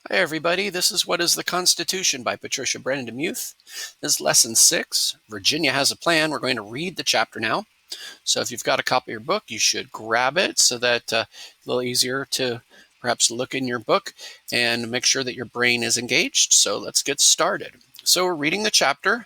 Hi, everybody. This is What is the Constitution by Patricia Brennan DeMuth. This is Lesson 6, Virginia Has a Plan. We're going to read the chapter now. So if you've got a copy of your book, you should grab it so that it's a little easier to perhaps look in your book and make sure that your brain is engaged. So let's get started. So we're reading the chapter.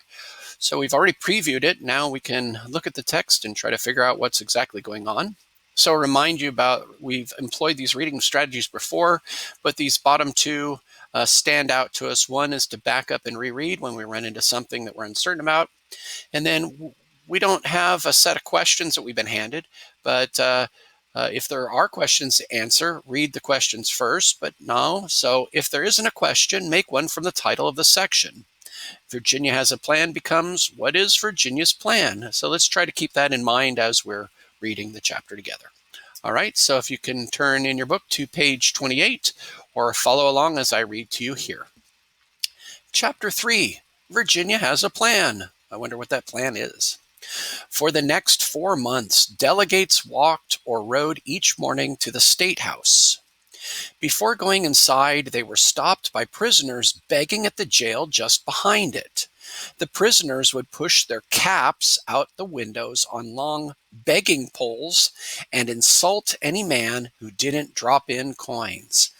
So we've already previewed it. Now we can look at the text and try to figure out what's exactly going on. So I'll remind you about, we've employed these reading strategies before, but these bottom two stand out to us. One is to back up and reread when we run into something that we're uncertain about. And then we don't have a set of questions that we've been handed, but if there are questions to answer, read the questions first, but no. So if there isn't a question, make one from the title of the section. Virginia Has a Plan becomes, what is Virginia's plan? So let's try to keep that in mind as we're reading the chapter together. All right, so if you can turn in your book to page 28 or follow along as I read to you here. Chapter 3, Virginia Has a Plan. I wonder what that plan is. For the next 4 months, delegates walked or rode each morning to the State House. Before going inside, they were stopped by prisoners begging at the jail just behind it. The prisoners would push their caps out the windows on long begging poles and insult any man who didn't drop in coins.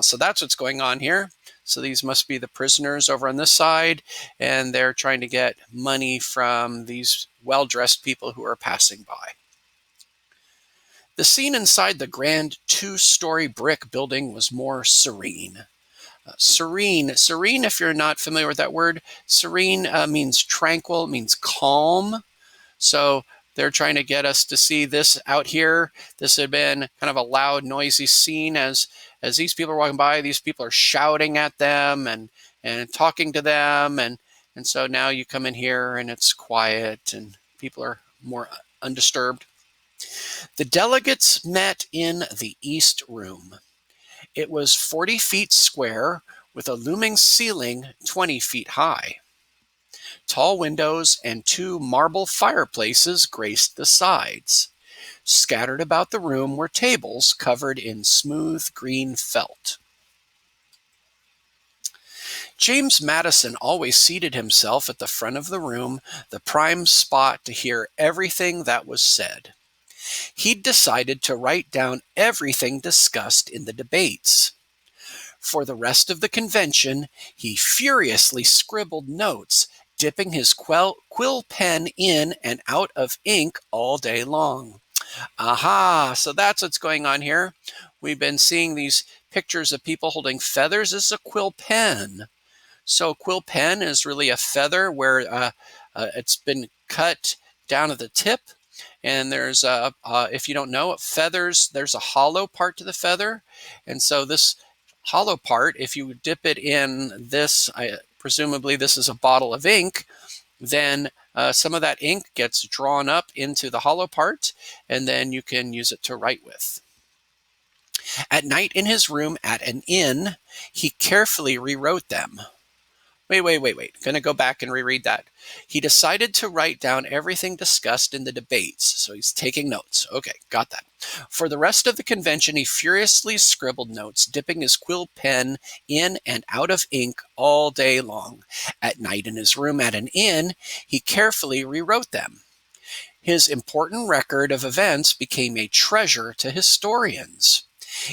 So that's what's going on here. So these must be the prisoners over on this side, and they're trying to get money from these well-dressed people who are passing by. The scene inside the grand 2-story brick building was more serene. Serene, if you're not familiar with that word, serene means tranquil, means calm. So they're trying to get us to see this out here. This had been kind of a loud, noisy scene as these people are walking by. These people are shouting at them and talking to them. And so now you come in here and it's quiet and people are more undisturbed. The delegates met in the East Room. It was 40 feet square with a looming ceiling 20 feet high. Tall windows and 2 marble fireplaces graced the sides. Scattered about the room were tables covered in smooth green felt. James Madison always seated himself at the front of the room, the prime spot to hear everything that was said. He'd decided to write down everything discussed in the debates. For the rest of the convention, he furiously scribbled notes, dipping his quill pen in and out of ink all day long. Aha, so that's what's going on here. We've been seeing these pictures of people holding feathers. This is a quill pen. So a quill pen is really a feather where it's been cut down at the tip. And there's, if you don't know, feathers, there's a hollow part to the feather. And so this hollow part, if you dip it in this, presumably this is a bottle of ink, then some of that ink gets drawn up into the hollow part, and then you can use it to write with. At night in his room at an inn, he carefully rewrote them. Wait. Gonna go back and reread that. He decided to write down everything discussed in the debates. So he's taking notes. Okay, got that. For the rest of the convention, he furiously scribbled notes, dipping his quill pen in and out of ink all day long. At night in his room at an inn, he carefully rewrote them. His important record of events became a treasure to historians.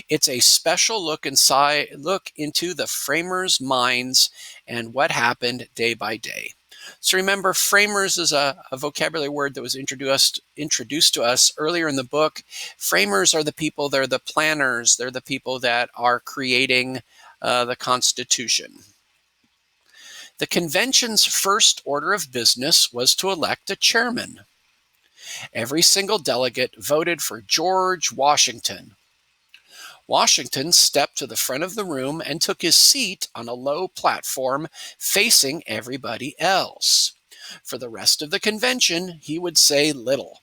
It's a special look into the framers' minds and what happened day by day. So remember, framers is a vocabulary word that was introduced to us earlier in the book. Framers are the people, they're the planners, they're the people that are creating the Constitution. The convention's first order of business was to elect a chairman. Every single delegate voted for George Washington. Washington stepped to the front of the room and took his seat on a low platform facing everybody else. For the rest of the convention, he would say little.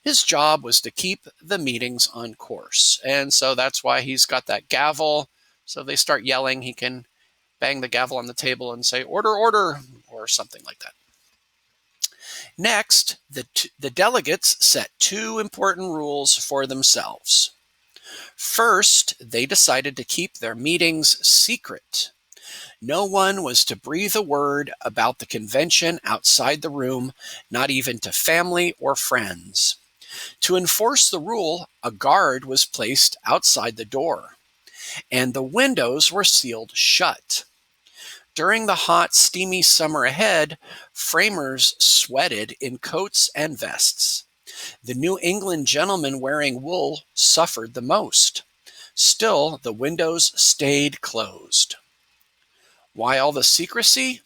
His job was to keep the meetings on course. And so that's why he's got that gavel. So if they start yelling, he can bang the gavel on the table and say, "Order, order," or something like that. Next, the delegates set 2 important rules for themselves. First, they decided to keep their meetings secret. No one was to breathe a word about the convention outside the room, not even to family or friends. To enforce the rule, a guard was placed outside the door, and the windows were sealed shut. During the hot, steamy summer ahead, framers sweated in coats and vests. The New England gentlemen wearing wool suffered the most. Still, the windows stayed closed. Why all the secrecy?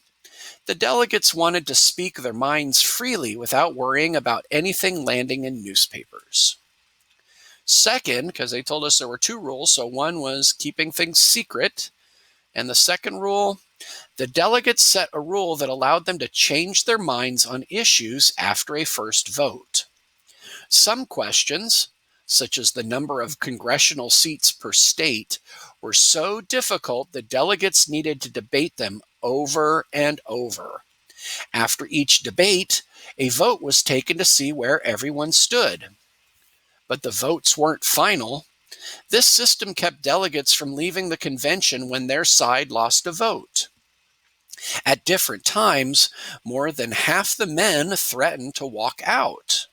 The delegates wanted to speak their minds freely without worrying about anything landing in newspapers. Second, because they told us there were two rules, so one was keeping things secret, and the second rule, the delegates set a rule that allowed them to change their minds on issues after a first vote. Some questions, such as the number of congressional seats per state, were so difficult that delegates needed to debate them over and over. After each debate, a vote was taken to see where everyone stood. But the votes weren't final. This system kept delegates from leaving the convention when their side lost a vote. At different times, more than half the men threatened to walk out.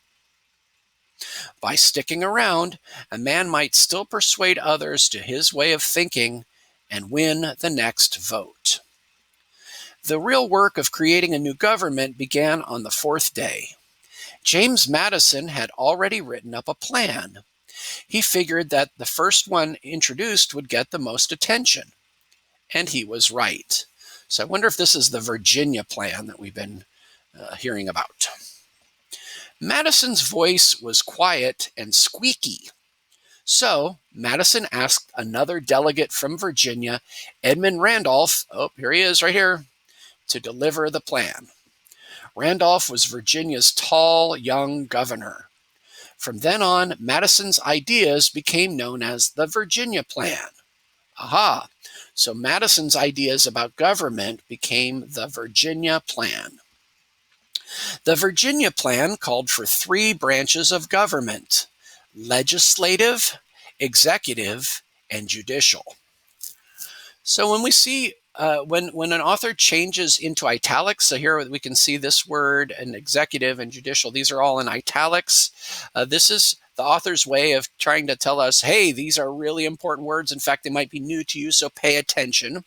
By sticking around, a man might still persuade others to his way of thinking and win the next vote. The real work of creating a new government began on the fourth day. James Madison had already written up a plan. He figured that the first one introduced would get the most attention. And he was right. So I wonder if this is the Virginia plan that we've been hearing about. Madison's voice was quiet and squeaky. So Madison asked another delegate from Virginia, Edmund Randolph, oh, here he is right here, to deliver the plan. Randolph was Virginia's tall, young governor. From then on, Madison's ideas became known as the Virginia Plan. Aha! So Madison's ideas about government became the Virginia Plan. The Virginia Plan called for three branches of government: legislative, executive, and judicial. So when we see when an author changes into italics, so here we can see this word and executive and judicial, these are all in italics. This is the author's way of trying to tell us, hey, these are really important words. In fact, they might be new to you, so pay attention.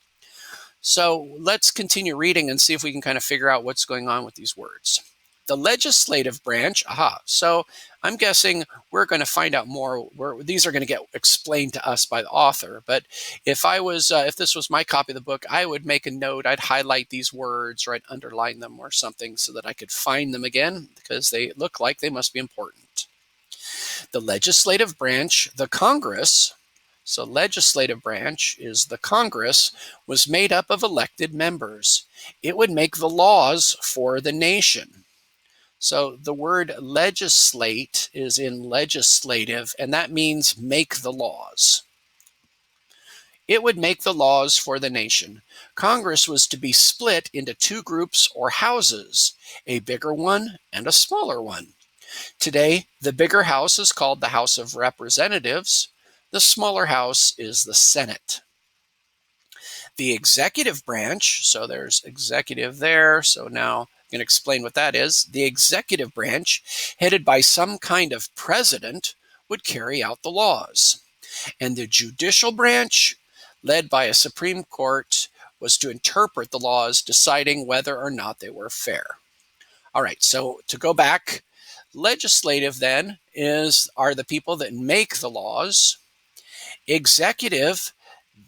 So let's continue reading and see if we can kind of figure out what's going on with these words. The legislative branch, so I'm guessing we're going to find out more. These are going to get explained to us by the author. But if this was my copy of the book, I would make a note. I'd highlight these words or I'd underline them or something so that I could find them again because they look like they must be important. The legislative branch, the Congress, so legislative branch is the Congress, was made up of elected members. It would make the laws for the nation. So the word legislate is in legislative, and that means make the laws. It would make the laws for the nation. Congress was to be split into two groups or houses, a bigger one and a smaller one. Today, the bigger house is called the House of Representatives. The smaller house is the Senate. The executive branch, so there's executive there, so now I'm going to explain what that is. The executive branch, headed by some kind of president, would carry out the laws. And the judicial branch, led by a Supreme Court, was to interpret the laws, deciding whether or not they were fair. All right, so to go back, legislative then are the people that make the laws. Executive,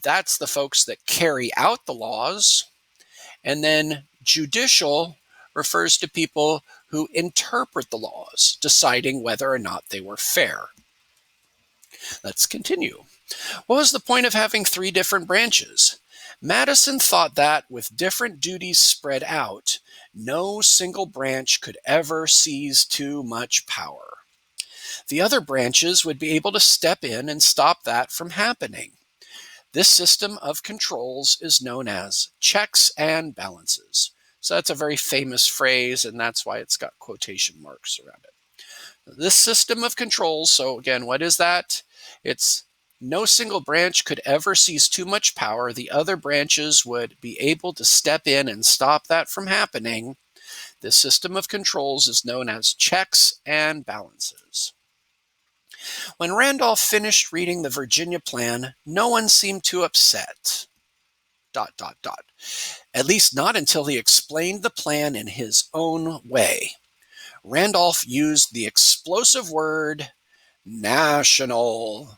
that's the folks that carry out the laws. And then judicial refers to people who interpret the laws, deciding whether or not they were fair. Let's continue. What was the point of having three different branches? Madison thought that with different duties spread out, no single branch could ever seize too much power. The other branches would be able to step in and stop that from happening. This system of controls is known as checks and balances. So that's a very famous phrase, and that's why it's got quotation marks around it. This system of controls, so again, what is that? It's No single branch could ever seize too much power. The other branches would be able to step in and stop that from happening. This system of controls is known as checks and balances. When Randolph finished reading the Virginia plan, no one seemed too upset. ... At least not until he explained the plan in his own way. Randolph used the explosive word national.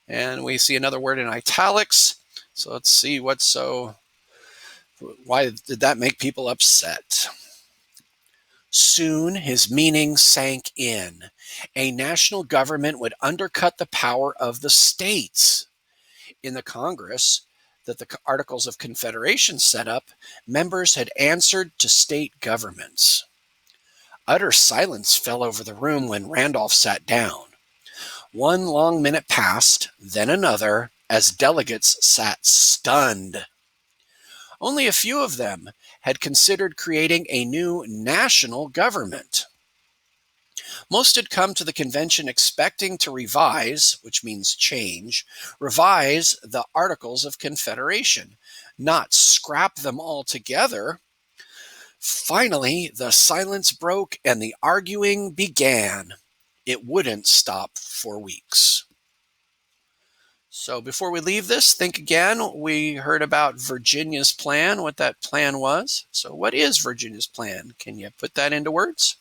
And we see another word in italics. So let's see why did that make people upset? Soon his meaning sank in. A national government would undercut the power of the states. In the Congress that the Articles of Confederation set up, members had answered to state governments. Utter silence fell over the room when Randolph sat down. One long minute passed, then another, as delegates sat stunned. Only a few of them had considered creating a new national government. Most had come to the convention expecting to revise, which means change, revise the Articles of Confederation, not scrap them altogether. Finally, the silence broke and the arguing began. It wouldn't stop for weeks. So before we leave this, think again. We heard about Virginia's plan, what that plan was. So what is Virginia's plan? Can you put that into words?